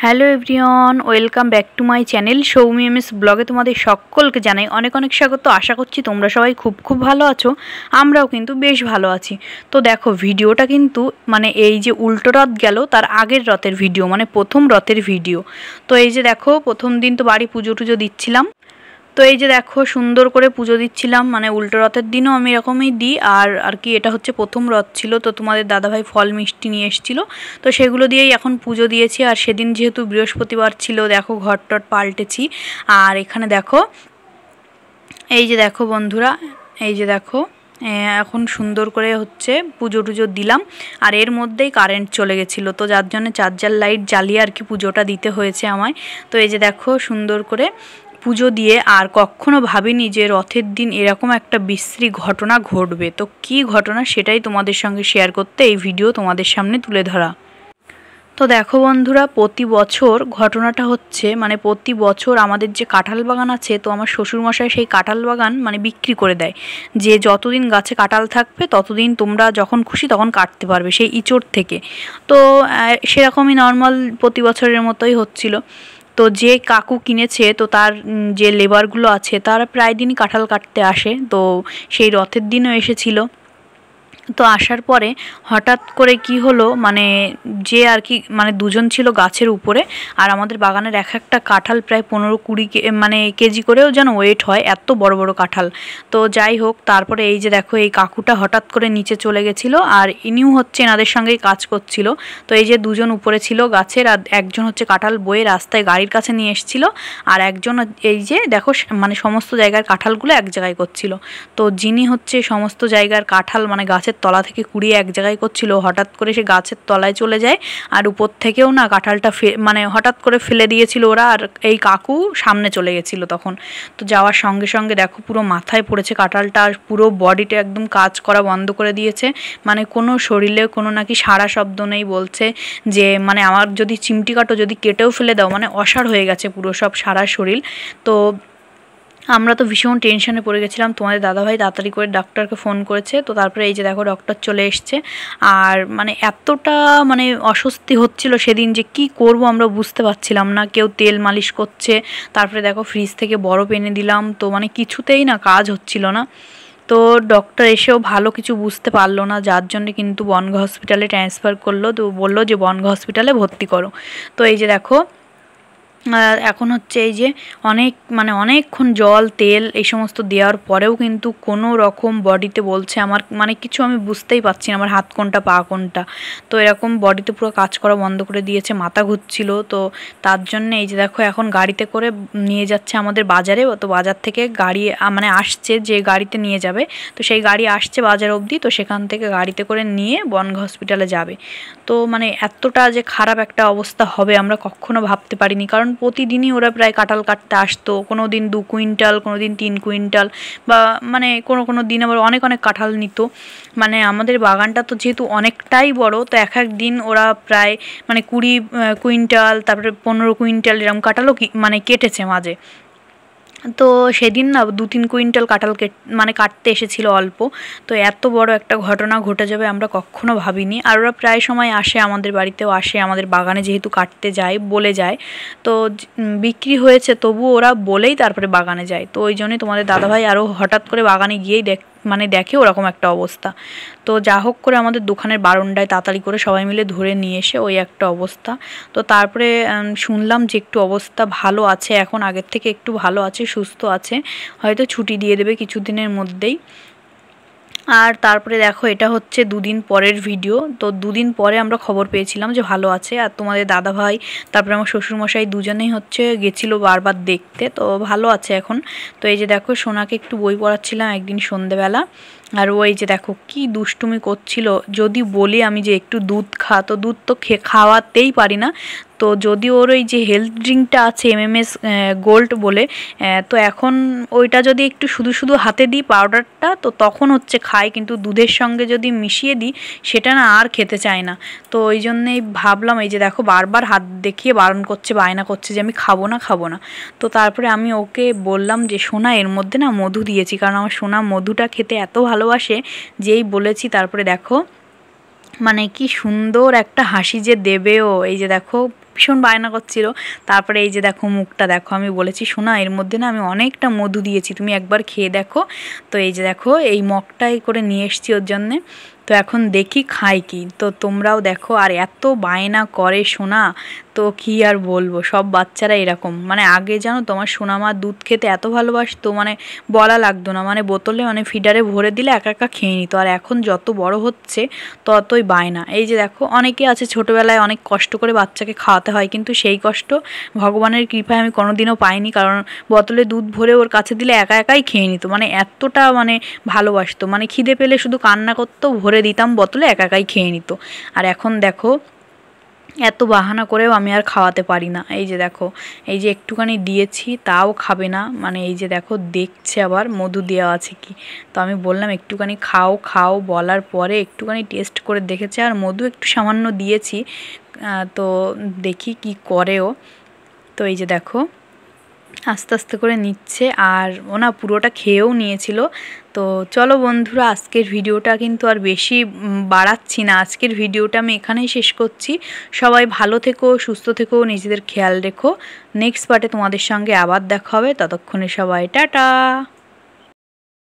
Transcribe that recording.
Hello everyone, welcome back to my channel Soumi MS ব্লগে তোমাদের সকলকে জানাই অনেক অনেক স্বাগত। আশা করছি তোমরা সবাই খুব ভালো আছো। আমরাও কিন্তু বেশ ভালো আছি। তো দেখো ভিডিওটা কিন্তু এই যে উল্টো রথ গেল তার আগের রথের ভিডিও, প্রথম রথের ভিডিও। তো এই যে দেখো প্রথম দিন তো বাড়ি পুজো টুজো দিচ্ছিলাম। তো এই যে দেখো সুন্দর করে পুজো দিচ্ছিলাম, উল্টো রথের দিনও আমি এরকমই দিই। আর কি এটা হচ্ছে প্রথম রথ ছিল, তো তোমাদের দাদাভাই ফল মিষ্টি নিয়ে এসেছিলো, তো সেগুলো দিয়েই এখন পুজো দিয়েছি। আর সেদিন যেহেতু বৃহস্পতিবার ছিল, দেখো ঘর টট পাল্টেছি। আর এখানে দেখো এই যে দেখো বন্ধুরা, এই যে দেখো এখন সুন্দর করে হচ্ছে পুজো টুজো দিলাম। আর এর মধ্যেই কারেন্ট চলে গেছিলো, তো যার জন্য চার্জার লাইট জ্বালিয়ে আর কি পুজোটা দিতে হয়েছে আমায়। তো এই যে দেখো সুন্দর করে পুজো দিয়ে, আর কখনো ভাবিনি যে রথের দিন এরকম একটা বিশ্রী ঘটনা ঘটবে। তো কী ঘটনা সেটাই তোমাদের সঙ্গে শেয়ার করতে এই ভিডিও তোমাদের সামনে তুলে ধরা। তো দেখো বন্ধুরা, প্রতি বছর ঘটনাটা হচ্ছে প্রতি বছর আমাদের যে কাঁঠাল বাগান আছে, তো আমার শ্বশুরমশাই সেই কাঁঠাল বাগান বিক্রি করে দেয়, যে যতদিন গাছে কাঁঠাল থাকবে ততদিন তোমরা যখন খুশি তখন কাটতে পারবে সেই ইঁচড় থেকে। তো সেরকমই নর্মাল প্রতি বছরের মতোই হচ্ছিল। তো যে কাকু কিনেছে, তো তার যে লেবারগুলো আছে তারা প্রায় দিনই কাঁঠাল কাটতে আসে, তো সেই রথের দিনও এসেছিল। তো আসার পরে হঠাৎ করে কি হলো, যে আর কি দুজন ছিল গাছের উপরে, আর আমাদের বাগানের এক একটা কাঁঠাল প্রায় 15-20 কেজি করেও যেন ওয়েট হয়, এত বড় বড় কাঁঠাল। তো যাই হোক, তারপরে এই যে দেখো এই কাকুটা হঠাৎ করে নিচে চলে গেছিলো, আর ইনিও হচ্ছে এনাদের সঙ্গেই কাজ করছিল। তো এই যে দুজন উপরে ছিল গাছের, আর একজন হচ্ছে কাঁঠাল বয়ে রাস্তায় গাড়ির কাছে নিয়ে এসেছিলো, আর একজন এই যে দেখো সমস্ত জায়গার কাঁঠালগুলো এক জায়গায় করছিল। তো যিনি হচ্ছে সমস্ত জায়গার কাঁঠাল গাছের তলা থেকে কুড়িয়ে এক জায়গায় করছিল, হঠাৎ করে সে গাছের তলায় চলে যায়, আর উপর থেকেও না কাঁঠালটা হঠাৎ করে ফেলে দিয়েছিল ওরা, আর এই কাকু সামনে চলে গেছিলো তখন। তো যাওয়ার সঙ্গে সঙ্গে দেখো পুরো মাথায় পড়েছে কাঁঠালটা, আর পুরো বডিটা একদম কাজ করা বন্ধ করে দিয়েছে, কোনো শরীরে কোনো নাকি সারা শব্দ নেই। বলছে যে আমার যদি চিমটি কাটো, যদি কেটেও ফেলে দাও, অসাড় হয়ে গেছে পুরো সব সারা শরীর। তো আমরা তো ভীষণ টেনশনে পড়ে গেছিলাম। তোমাদের দাদাভাই তাড়াতাড়ি করে ডাক্তারকে ফোন করেছে, তো তারপরে এই যে দেখো ডক্টর চলে এসছে। আর এতটা অস্বস্তি হচ্ছিল সেদিন যে কি করব আমরা বুঝতে পারছিলাম না। কেউ তেল মালিশ করছে, তারপরে দেখো ফ্রিজ থেকে বরফ এনে দিলাম, তো কিছুতেই না কাজ হচ্ছিল না। তো ডক্টর এসেও ভালো কিছু বুঝতে পারলো না, যার জন্য কিন্তু বনগাঁ হসপিটালে ট্রান্সফার করলো। তো বললো যে বনগাঁ হসপিটালে ভর্তি করো। তো এই যে দেখো এখন হচ্ছে এই যে অনেকক্ষণ জল তেল এই সমস্ত দেওয়ার পরেও কিন্তু কোনো রকম বডিতে বলছে আমার কিছু আমি বুঝতেই পারছি না, আমার হাত কোনটা পা কোনটা। তো এরকম বডিতে পুরো কাজ করা বন্ধ করে দিয়েছে, মাথা ঘুরছিল। তো তার জন্য এই যে দেখো এখন গাড়িতে করে নিয়ে যাচ্ছে আমাদের বাজারে। তো বাজার থেকে গাড়ি আসছে, যে গাড়িতে নিয়ে যাবে, তো সেই গাড়ি আসছে বাজার অবধি, তো সেখান থেকে গাড়িতে করে নিয়ে বনগাঁ হসপিটালে যাবে। তো এতটা যে খারাপ একটা অবস্থা হবে আমরা কখনো ভাবতে পারিনি, কারণ প্রতিদিনই ওরা প্রায় কাঁঠাল কাটতে আসতো, কোনো দিন 2 কুইন্টাল, কোনো দিন 3 কুইন্টাল, বা কোনো দিন আবার অনেক অনেক কাঁঠাল নিত। আমাদের বাগানটা তো যেহেতু অনেকটাই বড়, তো এক এক দিন ওরা প্রায় 20 কুইন্টাল, তারপরে 15 কুইন্টাল এরকম কাঁঠালও কেটেছে মাঝে। তো সেদিন না 2-3 কুইন্টাল কাঁঠাল কাটতে এসেছিল অল্প। তো এত বড় একটা ঘটনা ঘটে যাবে আমরা কখনো ভাবিনি। আর ওরা প্রায় সময় আসে, আমাদের বাড়িতেও আসে, আমাদের বাগানে যেহেতু কাটতে যায় বলে যায়। তো বিক্রি হয়েছে তবুও ওরা বলেই তারপরে বাগানে যায়। তো ওই জন্যই তোমাদের দাদাভাই আরও হঠাৎ করে বাগানে গিয়েই দেখে ওরকম একটা অবস্থা। তো যা হোক করে আমাদের দোকানের বারান্দায় তাড়াতাড়ি করে সবাই মিলে ধরে নিয়ে এসে ওই একটা অবস্থা। তো তারপরে শুনলাম যে একটু অবস্থা ভালো আছে, এখন আগের থেকে একটু ভালো আছে, সুস্থ আছে, হয়তো ছুটি দিয়ে দেবে কিছুদিনের মধ্যেই। আর তারপরে দেখো এটা হচ্ছে 2 দিন পরের ভিডিও। তো 2 দিন পরে আমরা খবর পেয়েছিলাম যে ভালো আছে। আর তোমাদের দাদাভাই তারপরে আমার শ্বশুরমশাই দুজনেই হচ্ছে গেছিলো বারবার দেখতে, তো ভালো আছে এখন। তো এই যে দেখো সোনাকে একটু বই পড়াচ্ছিলাম একদিন সন্ধেবেলা, আর ওই যে দেখো কি দুষ্টুমি করছিল। যদি বলি আমি যে একটু দুধ খা, তো দুধ তো খাওয়াতেই পারি না। তো যদি ওর ওই যে হেলথ ড্রিঙ্কটা আছে MMS গোল্ড বলে, তো এখন ওইটা যদি একটু শুধু শুধু হাতে দিই পাউডারটা, তো তখন হচ্ছে খায়, কিন্তু দুধের সঙ্গে যদি মিশিয়ে দিই সেটা না আর খেতে চায় না। তো ওই জন্যেই ভাবলাম, এই যে দেখো বারবার হাত দেখিয়ে বারণ করছে, বায়না করছে যে আমি খাবো না খাবো না। তো তারপরে আমি ওকে বললাম যে সোনা এর মধ্যে না মধু দিয়েছি, কারণ আমার সোনা মধুটা খেতে এত ভালোবাসে। যেই বলেছি তারপরে দেখো কি সুন্দর একটা হাসি যে দেবেও, এই যে দেখো ভীষণ বায়না করছিল। তারপরে এই যে দেখো মুখটা দেখো, আমি বলেছি শোনা এর মধ্যে না আমি অনেকটা মধু দিয়েছি, তুমি একবার খেয়ে দেখো। তো এই যে দেখো এই মগটাই করে নিয়ে এসেছি ওর জন্যে। তো এখন দেখি খাই কি, তো তোমরাও দেখো। আর এত বায়না করে সোনা, তো কি আর বলবো, সব বাচ্চারা এরকম। মানে আগে জানো তোমার সোনামা দুধ খেতে এত ভালোবাসতো, মানে বলা লাগতো না, মানে বোতলে মানে ফিডারে ভরে দিলে একা একা খেয়ে নিত। আর এখন যত বড় হচ্ছে ততই বায়না। এই যে দেখো অনেকে আছে ছোটোবেলায় অনেক কষ্ট করে বাচ্চাকে খাওয়াতে হয়, কিন্তু সেই কষ্ট ভগবানের কৃপায় আমি কোনোদিনও পাইনি, কারণ বোতলে দুধ ভরে ওর কাছে দিলে একা একাই খেয়ে নিত। মানে এতটা মানে ভালোবাসতো, মানে খিদে পেলে শুধু কান্না করতো, ভরে দিতাম বোতলে একা একাই খেয়ে নিত। আর এখন দেখো এত বাহানা করেও আমি আর খাওয়াতে পারি না। এই যে দেখো এই যে একটুখানি দিয়েছি তাও খাবে না, মানে এই যে দেখো দেখছে আবার মধু দেওয়া আছে কি। তো আমি বললাম একটুখানি খাও খাও, বলার পরে একটুখানি টেস্ট করে দেখেছে, আর মধু একটু সামান্য দিয়েছি। তো দেখি কি করেও। তো এই যে দেখো আস্তে আস্তে করে নিচ্ছে, আর ওনা পুরোটা খেয়েও নিয়েছিল। তো চলো বন্ধুরা, আজকের ভিডিওটা কিন্তু আর বেশি বাড়াচ্ছি না, আজকের ভিডিওটা আমি এখানেই শেষ করছি। সবাই ভালো থেকো, সুস্থ থেকো, নিজেদের খেয়াল রেখো। নেক্সট পার্টে তোমাদের সঙ্গে আবার দেখা হবে, ততক্ষণে সবাই টাটা।